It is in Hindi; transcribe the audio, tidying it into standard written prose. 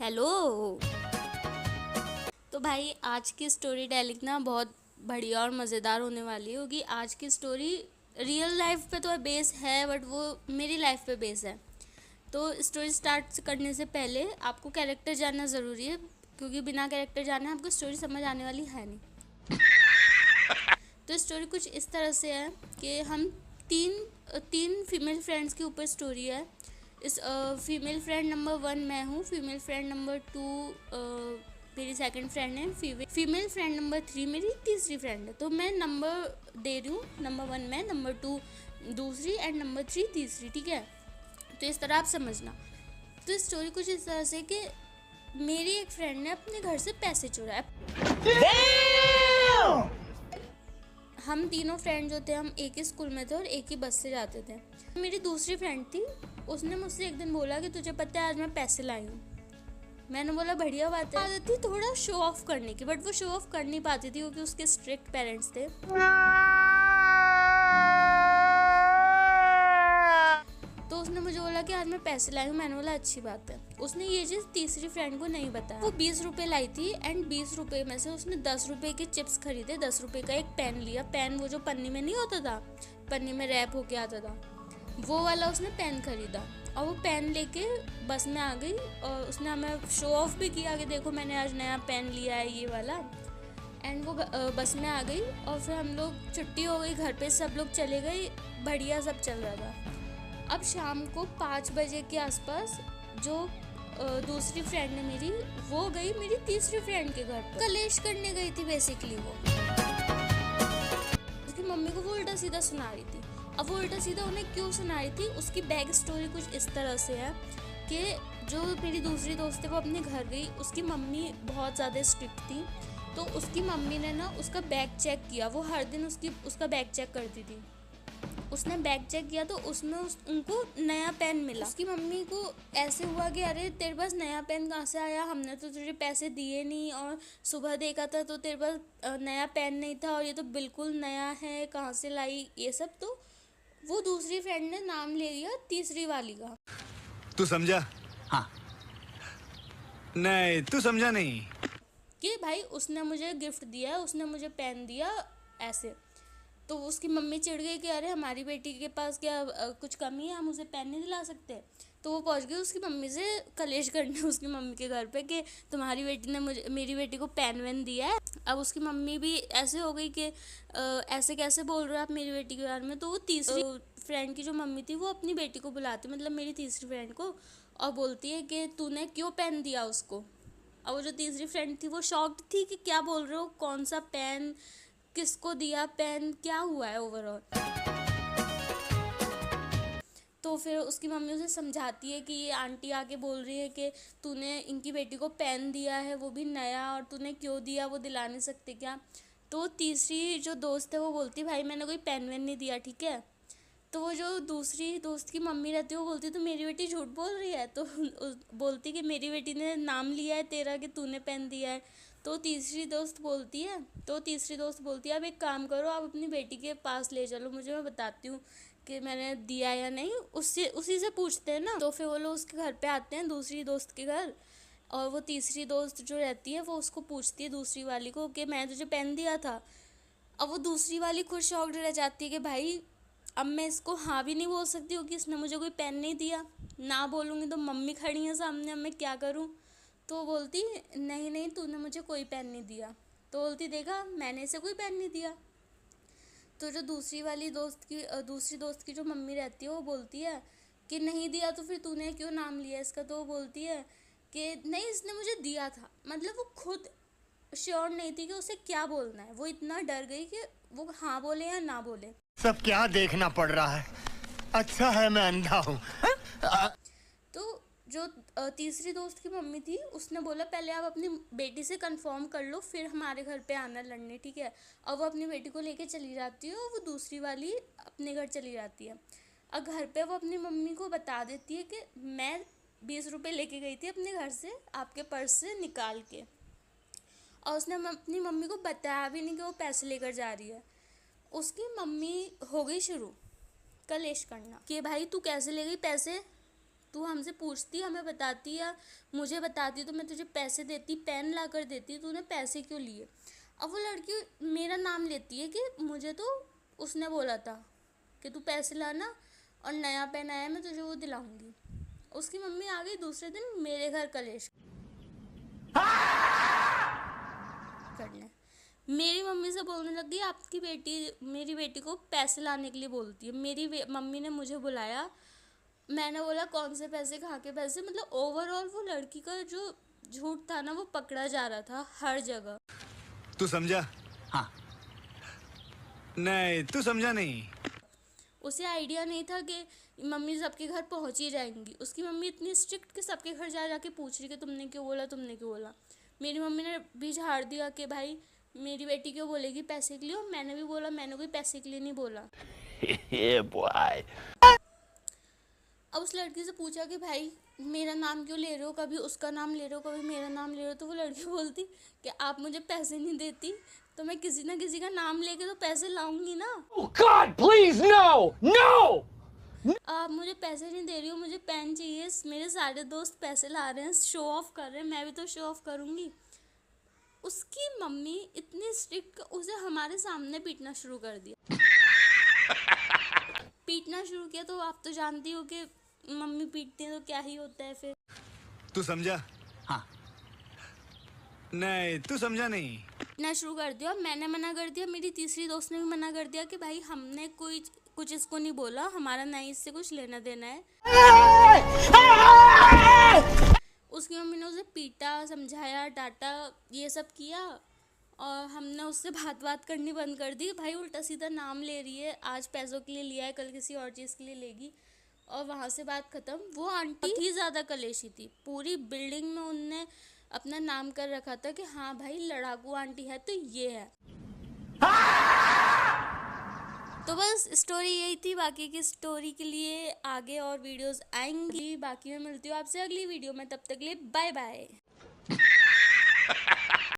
हेलो। तो भाई आज की स्टोरी टेलिंग ना बहुत बढ़िया और मज़ेदार होने वाली है, क्योंकि आज की स्टोरी रियल लाइफ पे तो बेस है, बट वो मेरी लाइफ पे बेस है। तो स्टोरी स्टार्ट करने से पहले आपको कैरेक्टर जानना ज़रूरी है, क्योंकि बिना कैरेक्टर जाने आपको स्टोरी समझ आने वाली है नहीं। तो स्टोरी कुछ इस तरह से है कि हम तीन फीमेल फ्रेंड्स के ऊपर स्टोरी है। इस फीमेल फ्रेंड नंबर 1 मैं हूँ, फीमेल फ्रेंड नंबर 2 मेरी सेकंड फ्रेंड है, फीमेल फ्रेंड नंबर 3 मेरी तीसरी फ्रेंड है। तो मैं नंबर दे रही हूँ, नंबर 1 मैं, नंबर 2 दूसरी एंड नंबर 3 तीसरी, ठीक है। तो इस तरह आप समझना। तो स्टोरी कुछ इस तरह से कि मेरी एक फ्रेंड ने अपने घर से पैसे चुराए। हम तीनों फ्रेंड्स जो थे, हम एक ही स्कूल में थे और एक ही बस से जाते थे। मेरी दूसरी फ्रेंड थी, उसने मुझसे एक दिन बोला कि तुझे पता है आज मैं पैसे लाई हूँ। मैंने बोला बढ़िया बात है। आदत थी थोड़ा शो ऑफ करने की, बट वो शो ऑफ कर नहीं पाती थी क्योंकि उसके स्ट्रिक्ट पेरेंट्स थे। तो उसने मुझे बोला कि आज मैं पैसे लाई हूँ। मैंने बोला अच्छी बात है। उसने ये चीज़ तीसरी फ्रेंड को नहीं बताया। वो 20 रुपये लाई थी एंड 20 रुपये में से उसने 10 रुपये के चिप्स खरीदे, 10 रुपये का एक पेन लिया। पेन वो जो पन्नी में नहीं होता था, पन्नी में रैप होके आता था, वो वाला उसने पेन खरीदा और वो पेन लेके बस में आ गई। और उसने हमें शो ऑफ भी किया कि देखो मैंने आज नया पेन लिया है, ये वाला। एंड वो बस में आ गई और फिर हम लोग छुट्टी हो गई, घर पे सब लोग चले गए, बढ़िया सब चल रहा था। अब शाम को 5 बजे के आसपास जो दूसरी फ्रेंड है मेरी, वो गई मेरी तीसरी फ्रेंड के घर पर कलेश करने गई थी बेसिकली। वो उसकी मम्मी को वो उल्टा सीधा सुना रही थी। अब वो उल्टा सीधा उन्हें क्यों सुना रही थी, उसकी बैक स्टोरी कुछ इस तरह से है कि जो मेरी दूसरी दोस्त है वो अपने घर गई, उसकी मम्मी बहुत ज़्यादा स्ट्रिक्ट थी। तो उसकी मम्मी ने ना उसका बैग चेक किया। वो हर दिन उसका बैग चेक करती थी। उसने बैग चेक किया तो उसमें उनको नया पेन मिला। उसकी मम्मी को ऐसे हुआ कि अरे तेरे पास नया पेन कहाँ से आया, हमने तो तुझे पैसे दिए नहीं, और सुबह देखा था तो तेरे पास नया पेन नहीं था, और ये तो बिल्कुल नया है, कहाँ से लाई ये सब। तो वो दूसरी फ्रेंड ने नाम ले लिया तीसरी वाली का। तू समझा? हाँ। नहीं, तू समझा नहीं कि भाई उसने मुझे गिफ्ट दिया, उसने मुझे पेन दिया ऐसे। तो उसकी मम्मी चिढ़ गई कि अरे हमारी बेटी के पास क्या कुछ कमी है, हम उसे पेन नहीं दिला सकते। तो वो पहुंच गई उसकी मम्मी से कलेश करने उसकी मम्मी के घर पे कि तुम्हारी बेटी ने मेरी बेटी को पेन वेन दिया है। अब उसकी मम्मी भी ऐसे हो गई कि ऐसे कैसे बोल रहे हो आप मेरी बेटी के बारे में। तो वो तीसरी फ्रेंड की जो मम्मी थी वो अपनी बेटी को बुलाती, मतलब मेरी तीसरी फ्रेंड को, और बोलती है कि तूने क्यों पेन दिया उसको। और वो जो तीसरी फ्रेंड थी वो शॉक्ड थी कि क्या बोल रहे हो, कौन सा पेन, किसको दिया पेन, क्या हुआ है ओवरऑल। तो फिर उसकी मम्मी उसे समझाती है कि ये आंटी आके बोल रही है कि तूने इनकी बेटी को पेन दिया है, वो भी नया, और तूने क्यों दिया, वो दिला नहीं सकते क्या। तो तीसरी जो दोस्त है वो बोलती भाई मैंने कोई पेन वेन नहीं दिया, ठीक है। तो वो जो दूसरी दोस्त की मम्मी रहती है वो बोलती तो मेरी बेटी झूठ बोल रही है। तो बोलती कि मेरी बेटी ने नाम लिया है तेरा कि तूने पेन दिया है। तो तीसरी दोस्त बोलती है अब एक काम करो, आप अपनी बेटी के पास ले चलो मुझे, मैं बताती हूँ कि मैंने दिया या नहीं। उसी से पूछते हैं ना। तो फिर वो लोग उसके घर पे आते हैं, दूसरी दोस्त के घर। और वो तीसरी दोस्त जो रहती है वो उसको पूछती है दूसरी वाली को कि मैं तुझे पेन दिया था। अब वो दूसरी वाली खुद शॉक्ड रह जाती है कि भाई अब मैं इसको हाँ भी नहीं बोल सकती हूँ कि इसने मुझे कोई पेन नहीं दिया, ना बोलूँगी तो मम्मी खड़ी हैं सामने, अब मैं क्या करूँ। तो बोलती नहीं नहीं तूने मुझे कोई पेन नहीं दिया। तो बोलती देखा मैंने इसे कोई पेन नहीं दिया। तो जो दूसरी दोस्त की जो मम्मी रहती है वो बोलती है कि नहीं दिया तो फिर तूने क्यों नाम लिया इसका। तो वो बोलती है कि नहीं इसने मुझे दिया था। मतलब वो खुद श्योर नहीं थी कि उसे क्या बोलना है, वो इतना डर गई कि वो हाँ बोले या ना बोले। सब क्या देखना पड़ रहा है, अच्छा है मैं अंधा हूँ। तो जो तीसरी दोस्त की मम्मी थी उसने बोला पहले आप अपनी बेटी से कंफर्म कर लो फिर हमारे घर पे आना लड़ने, ठीक है। और वो अपनी बेटी को लेके चली जाती है और वो दूसरी वाली अपने घर चली जाती है। और घर पे वो अपनी मम्मी को बता देती है कि मैं 20 रुपये लेके गई थी अपने घर से आपके पर्स से निकाल के। और उसने अपनी मम्मी को बताया भी नहीं कि वो पैसे लेकर जा रही है। उसकी मम्मी हो गई शुरू कलेश करना कि भाई तू कैसे ले गई पैसे, तू हमसे पूछती, हमें बताती या मुझे बताती तो मैं तुझे पैसे देती, पेन ला कर देती, तूने पैसे क्यों लिए? अब वो लड़की मेरा नाम लेती है कि मुझे तो उसने बोला था कि तू पैसे लाना और नया पेन आया मैं तुझे वो दिलाऊंगी। उसकी मम्मी आ गई दूसरे दिन मेरे घर कलेश करने। मेरी मम्मी से बोलने लगी आपकी बेटी मेरी बेटी को पैसे लाने के लिए बोलती है। मेरी मम्मी ने मुझे बुलाया, मैंने बोला कौन से पैसे, कहाँ के पैसे। मतलब ओवरऑल वो लड़की का जो झूठ था ना वो पकड़ा जा रहा था हर जगह। तू समझा? हाँ। नहीं, तू समझा नहीं। उसे आइडिया नहीं था कि मम्मी सबके घर पहुंच ही जाएंगी। उसकी मम्मी इतनी स्ट्रिक्ट कि सबके घर जा जाके पूछ रही कि तुमने क्यों बोला, तुमने क्यों बोला। मेरी मम्मी ने भी झाड़ दिया कि भाई मेरी बेटी क्यों बोलेगी पैसे के लिए, और मैंने भी बोला मैंने कोई पैसे के लिए नहीं बोला। अब उस लड़की से पूछा कि भाई मेरा नाम क्यों ले रहे हो, कभी उसका नाम ले रहे हो, कभी मेरा नाम ले रहे हो। तो वो लड़की बोलती कि आप मुझे पैसे नहीं देती तो मैं किसी ना किसी का नाम लेके तो पैसे लाऊंगी ना। Oh God, please, no! No! आप मुझे पैसे नहीं दे रही हो, मुझे पेन चाहिए, मेरे सारे दोस्त पैसे ला रहे हैं, शो ऑफ कर रहे हैं, मैं भी तो शो ऑफ करूँगी। उसकी मम्मी इतनी स्ट्रिक्ट, उसे हमारे सामने पीटना शुरू कर दिया। पीटना शुरू किया तो आप तो जानती हो कि मम्मी पीटती है तो क्या ही होता है फिर। तू समझा? हाँ। नहीं, तू समझा नहीं। पीटना शुरू कर दिया, मैंने मना कर दिया, मेरी तीसरी दोस्त ने भी मना कर दिया कि भाई हमने कोई कुछ इसको नहीं बोला, हमारा ना इससे कुछ लेना देना है। उसकी मम्मी ने उसे पीटा, समझाया, डांटा, ये सब किया और हमने उससे बात करनी बंद कर दी। भाई उल्टा सीधा नाम ले रही है, आज पैसों के लिए लिया है, कल किसी और चीज़ के लिए लेगी, और वहाँ से बात ख़त्म। वो आंटी ही ज़्यादा कलेशी थी, पूरी बिल्डिंग में उनने अपना नाम कर रखा था कि हाँ भाई लड़ाकू आंटी है तो ये है। तो बस स्टोरी यही थी, बाकी की स्टोरी के लिए आगे और वीडियोस आएंगी। बाकी मैं मिलती हूँ आपसे अगली वीडियो में, तब तक के लिए बाय बाय।